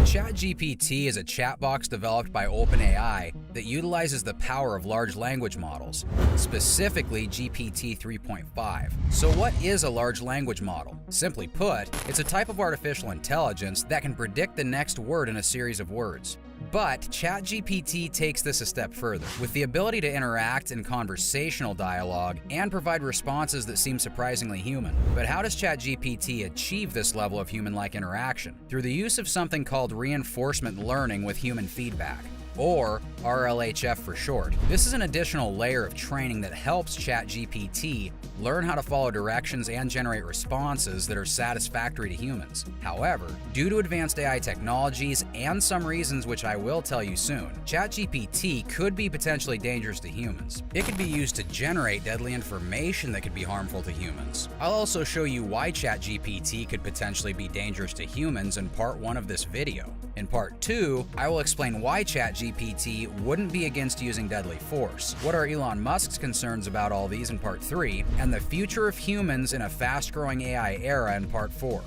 ChatGPT is a chat box developed by OpenAI that utilizes the power of large language models, specifically GPT 3.5. So what is a large language model? Simply put, it's a type of artificial intelligence that can predict the next word in a series of words. But ChatGPT takes this a step further, with the ability to interact in conversational dialogue and provide responses that seem surprisingly human. But how does ChatGPT achieve this level of human-like interaction? Through the use of something called reinforcement learning with human feedback, or RLHF for short. This is an additional layer of training that helps ChatGPT learn how to follow directions and generate responses that are satisfactory to humans. However, due to advanced AI technologies and some reasons which I will tell you soon, ChatGPT could be potentially dangerous to humans. It could be used to generate deadly information that could be harmful to humans. I'll also show you why ChatGPT could potentially be dangerous to humans in part 1 of this video. In part 2, I will explain why ChatGPT wouldn't be against using deadly force, what are Elon Musk's concerns about all these in part 3, and the future of humans in a fast-growing AI era in part 4.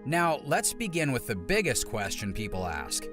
Now, let's begin with the biggest question people ask.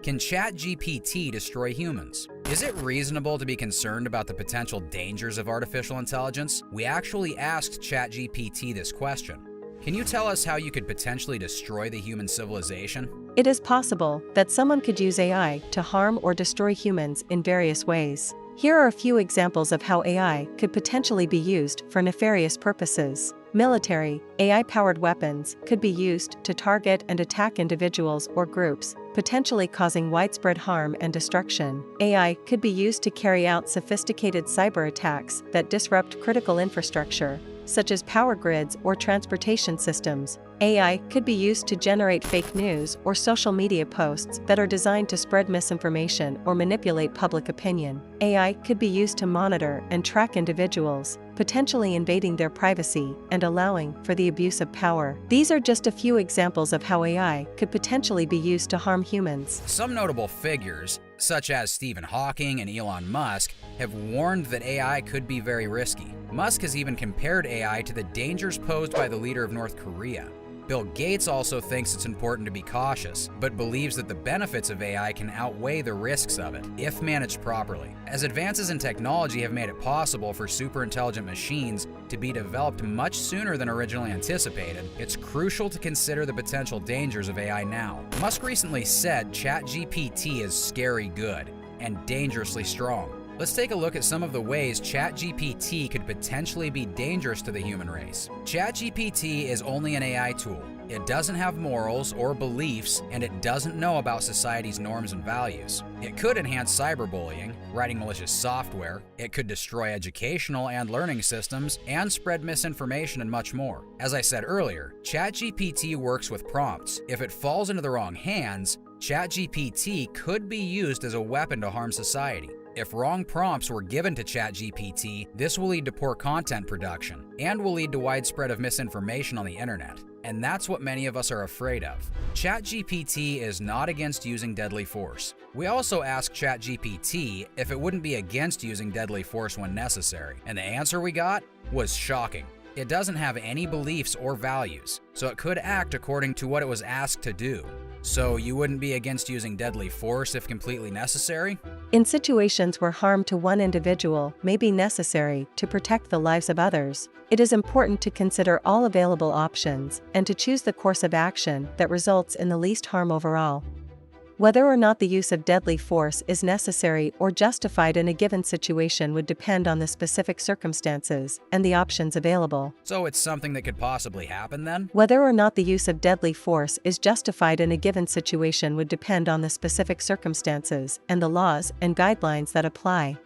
Can ChatGPT destroy humans? Is it reasonable to be concerned about the potential dangers of artificial intelligence? We actually asked ChatGPT this question. Can you tell us how you could potentially destroy the human civilization? It is possible that someone could use AI to harm or destroy humans in various ways. Here are a few examples of how AI could potentially be used for nefarious purposes. Military, AI-powered weapons could be used to target and attack individuals or groups, potentially causing widespread harm and destruction. AI could be used to carry out sophisticated cyber attacks that disrupt critical infrastructure, such as power grids or transportation systems. AI could be used to generate fake news or social media posts that are designed to spread misinformation or manipulate public opinion. AI could be used to monitor and track individuals, potentially invading their privacy and allowing for the abuse of power. These are just a few examples of how AI could potentially be used to harm humans. Some notable figures, such as Stephen Hawking and Elon Musk, have warned that AI could be very risky. Musk has even compared AI to the dangers posed by the leader of North Korea. Bill Gates also thinks it's important to be cautious, but believes that the benefits of AI can outweigh the risks of it, if managed properly. As advances in technology have made it possible for superintelligent machines to be developed much sooner than originally anticipated, it's crucial to consider the potential dangers of AI now. Musk recently said ChatGPT is scary good and dangerously strong. Let's take a look at some of the ways ChatGPT could potentially be dangerous to the human race. ChatGPT is only an AI tool. It doesn't have morals or beliefs, and it doesn't know about society's norms and values. It could enhance cyberbullying, writing malicious software, it could destroy educational and learning systems, and spread misinformation and much more. As I said earlier, ChatGPT works with prompts. If it falls into the wrong hands, ChatGPT could be used as a weapon to harm society. If wrong prompts were given to ChatGPT, this will lead to poor content production and will lead to widespread of misinformation on the internet. And that's what many of us are afraid of. ChatGPT is not against using deadly force. We also asked ChatGPT if it wouldn't be against using deadly force when necessary, and the answer we got was shocking. It doesn't have any beliefs or values, so it could act according to what it was asked to do. So you wouldn't be against using deadly force if completely necessary? In situations where harm to one individual may be necessary to protect the lives of others, it is important to consider all available options and to choose the course of action that results in the least harm overall. Whether or not the use of deadly force is necessary or justified in a given situation would depend on the specific circumstances and the options available. So it's something that could possibly happen then? Whether or not the use of deadly force is justified in a given situation would depend on the specific circumstances and the laws and guidelines that apply.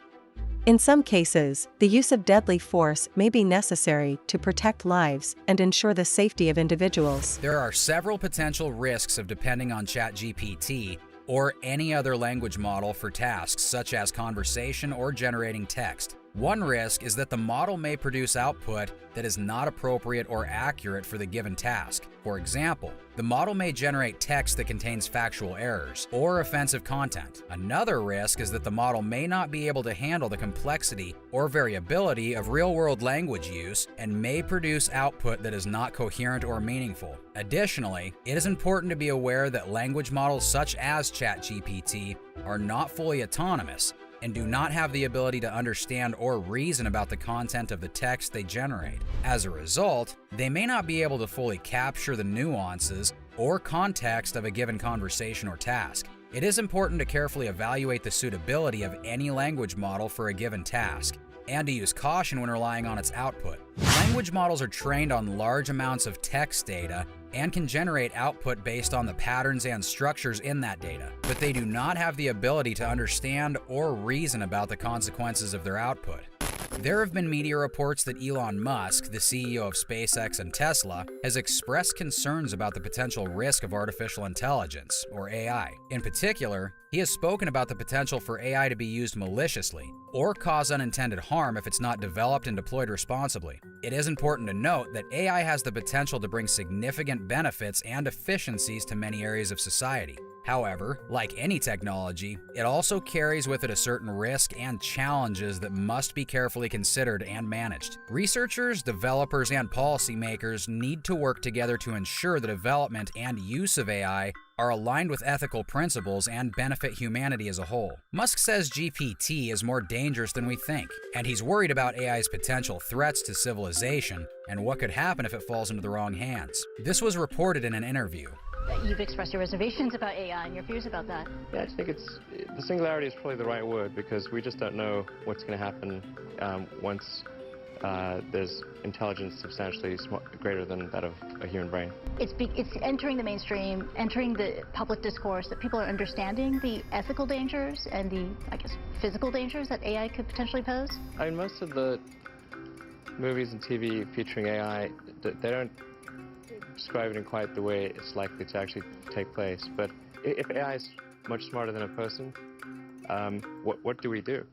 In some cases, the use of deadly force may be necessary to protect lives and ensure the safety of individuals. There are several potential risks of depending on ChatGPT or any other language model for tasks such as conversation or generating text. One risk is that the model may produce output that is not appropriate or accurate for the given task. For example, the model may generate text that contains factual errors or offensive content. Another risk is that the model may not be able to handle the complexity or variability of real-world language use and may produce output that is not coherent or meaningful. Additionally, it is important to be aware that language models such as ChatGPT are not fully autonomous and do not have the ability to understand or reason about the content of the text they generate. As a result, they may not be able to fully capture the nuances or context of a given conversation or task. It is important to carefully evaluate the suitability of any language model for a given task, and to use caution when relying on its output. Language models are trained on large amounts of text data and can generate output based on the patterns and structures in that data, but they do not have the ability to understand or reason about the consequences of their output. There have been media reports that Elon Musk, the CEO of SpaceX and Tesla, has expressed concerns about the potential risk of artificial intelligence, or AI. In particular, he has spoken about the potential for AI to be used maliciously or cause unintended harm if it's not developed and deployed responsibly. It is important to note that AI has the potential to bring significant benefits and efficiencies to many areas of society. However, like any technology, it also carries with it a certain risk and challenges that must be carefully considered and managed. Researchers, developers, and policymakers need to work together to ensure the development and use of AI are aligned with ethical principles and benefit humanity as a whole. Musk says GPT is more dangerous than we think, and he's worried about AI's potential threats to civilization and what could happen if it falls into the wrong hands. This was reported in an interview. You've expressed your reservations about AI and your fears about that. Yeah, I think the singularity is probably the right word, because we just don't know what's going to happen once there's intelligence substantially greater than that of a human brain. It's entering the mainstream, entering the public discourse, that people are understanding the ethical dangers and the, I guess, physical dangers that AI could potentially pose. I mean, most of the movies and TV featuring AI, they don't describe it in quite the way it's likely to actually take place. But if AI is much smarter than a person, what do we do?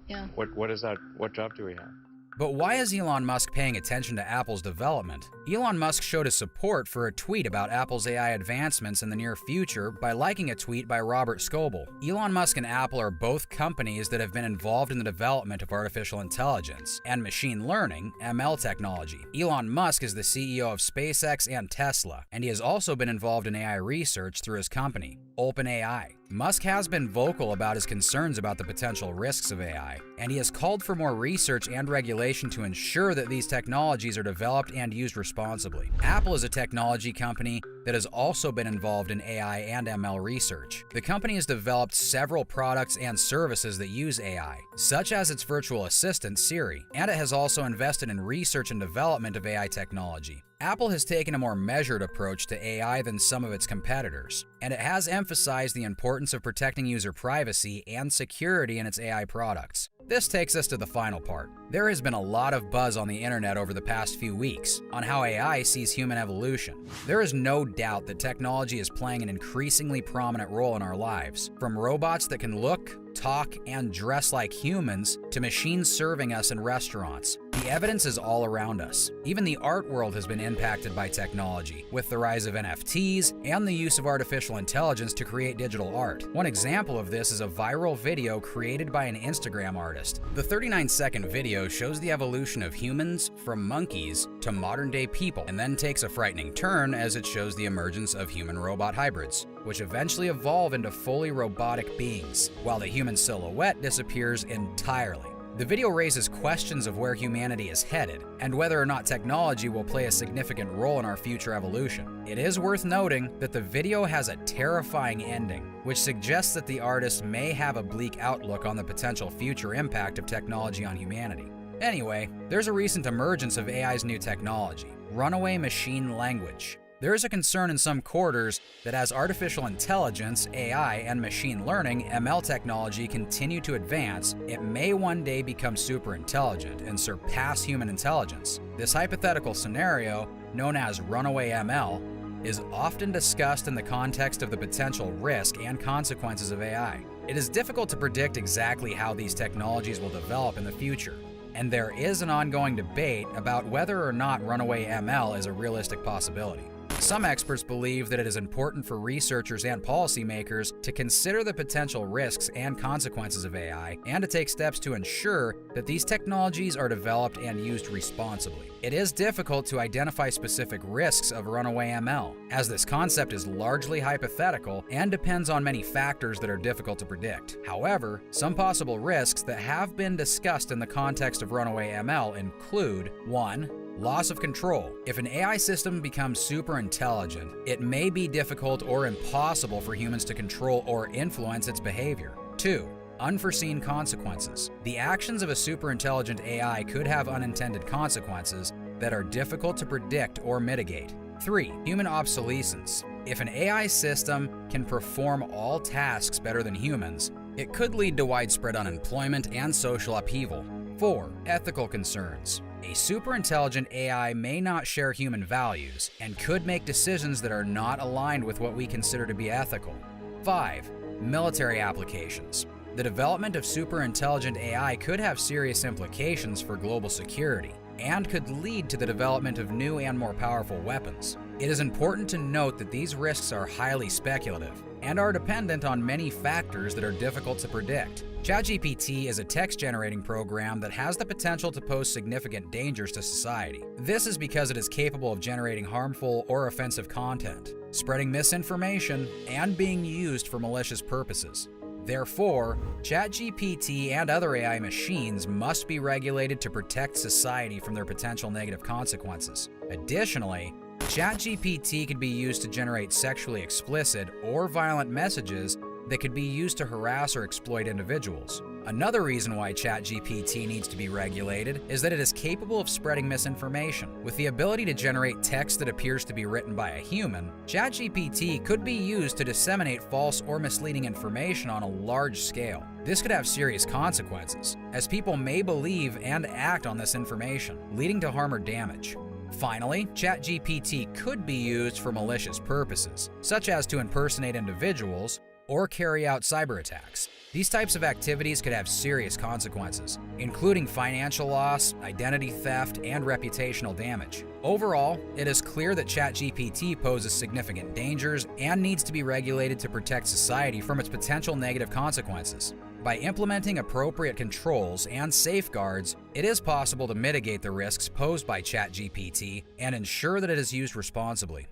Yeah. What job do we have? But why is Elon Musk paying attention to Apple's development? Elon Musk showed his support for a tweet about Apple's AI advancements in the near future by liking a tweet by Robert Scoble. Elon Musk and Apple are both companies that have been involved in the development of artificial intelligence and machine learning, ML technology. Elon Musk is the CEO of SpaceX and Tesla, and he has also been involved in AI research through his company, OpenAI. Musk has been vocal about his concerns about the potential risks of AI, and he has called for more research and regulation to ensure that these technologies are developed and used responsibly. Apple is a technology company that has also been involved in AI and ML research. The company has developed several products and services that use AI, such as its virtual assistant, Siri, and it has also invested in research and development of AI technology. Apple has taken a more measured approach to AI than some of its competitors, and it has emphasized the importance of protecting user privacy and security in its AI products. This takes us to the final part. There has been a lot of buzz on the internet over the past few weeks on how AI sees human evolution. There is no doubt that technology is playing an increasingly prominent role in our lives, from robots that can look, talk, and dress like humans to machines serving us in restaurants. The evidence is all around us. Even the art world has been impacted by technology, with the rise of NFTs and the use of artificial intelligence to create digital art. One example of this is a viral video created by an Instagram artist. The 39-second video shows the evolution of humans from monkeys to modern-day people, and then takes a frightening turn as it shows the emergence of human-robot hybrids, which eventually evolve into fully robotic beings, while the human silhouette disappears entirely. The video raises questions of where humanity is headed, and whether or not technology will play a significant role in our future evolution. It is worth noting that the video has a terrifying ending, which suggests that the artist may have a bleak outlook on the potential future impact of technology on humanity. Anyway, there's a recent emergence of AI's new technology, runaway machine language. There is a concern in some quarters that as artificial intelligence, AI, and machine learning, ML technology continue to advance, it may one day become super intelligent and surpass human intelligence. This hypothetical scenario, known as runaway ML, is often discussed in the context of the potential risk and consequences of AI. It is difficult to predict exactly how these technologies will develop in the future, and there is an ongoing debate about whether or not runaway ML is a realistic possibility. Some experts believe that it is important for researchers and policymakers to consider the potential risks and consequences of AI and to take steps to ensure that these technologies are developed and used responsibly. It is difficult to identify specific risks of runaway ML, as this concept is largely hypothetical and depends on many factors that are difficult to predict. However, some possible risks that have been discussed in the context of runaway ML include 1. Loss of control. If an AI system becomes super intelligent, it may be difficult or impossible for humans to control or influence its behavior. 2. Unforeseen consequences. The actions of a super intelligent AI could have unintended consequences that are difficult to predict or mitigate. 3. Human obsolescence. If an AI system can perform all tasks better than humans, it could lead to widespread unemployment and social upheaval. 4. Ethical concerns. A superintelligent AI may not share human values and could make decisions that are not aligned with what we consider to be ethical. 5. Military applications. The development of superintelligent AI could have serious implications for global security and could lead to the development of new and more powerful weapons. It is important to note that these risks are highly speculative and are dependent on many factors that are difficult to predict. ChatGPT is a text-generating program that has the potential to pose significant dangers to society. This is because it is capable of generating harmful or offensive content, spreading misinformation, and being used for malicious purposes. Therefore, ChatGPT and other AI machines must be regulated to protect society from their potential negative consequences. Additionally, ChatGPT can be used to generate sexually explicit or violent messages that could be used to harass or exploit individuals. Another reason why ChatGPT needs to be regulated is that it is capable of spreading misinformation. With the ability to generate text that appears to be written by a human, ChatGPT could be used to disseminate false or misleading information on a large scale. This could have serious consequences, as people may believe and act on this information, leading to harm or damage. Finally, ChatGPT could be used for malicious purposes, such as to impersonate individuals or carry out cyber attacks. These types of activities could have serious consequences, including financial loss, identity theft, and reputational damage. Overall, it is clear that ChatGPT poses significant dangers and needs to be regulated to protect society from its potential negative consequences. By implementing appropriate controls and safeguards, it is possible to mitigate the risks posed by ChatGPT and ensure that it is used responsibly.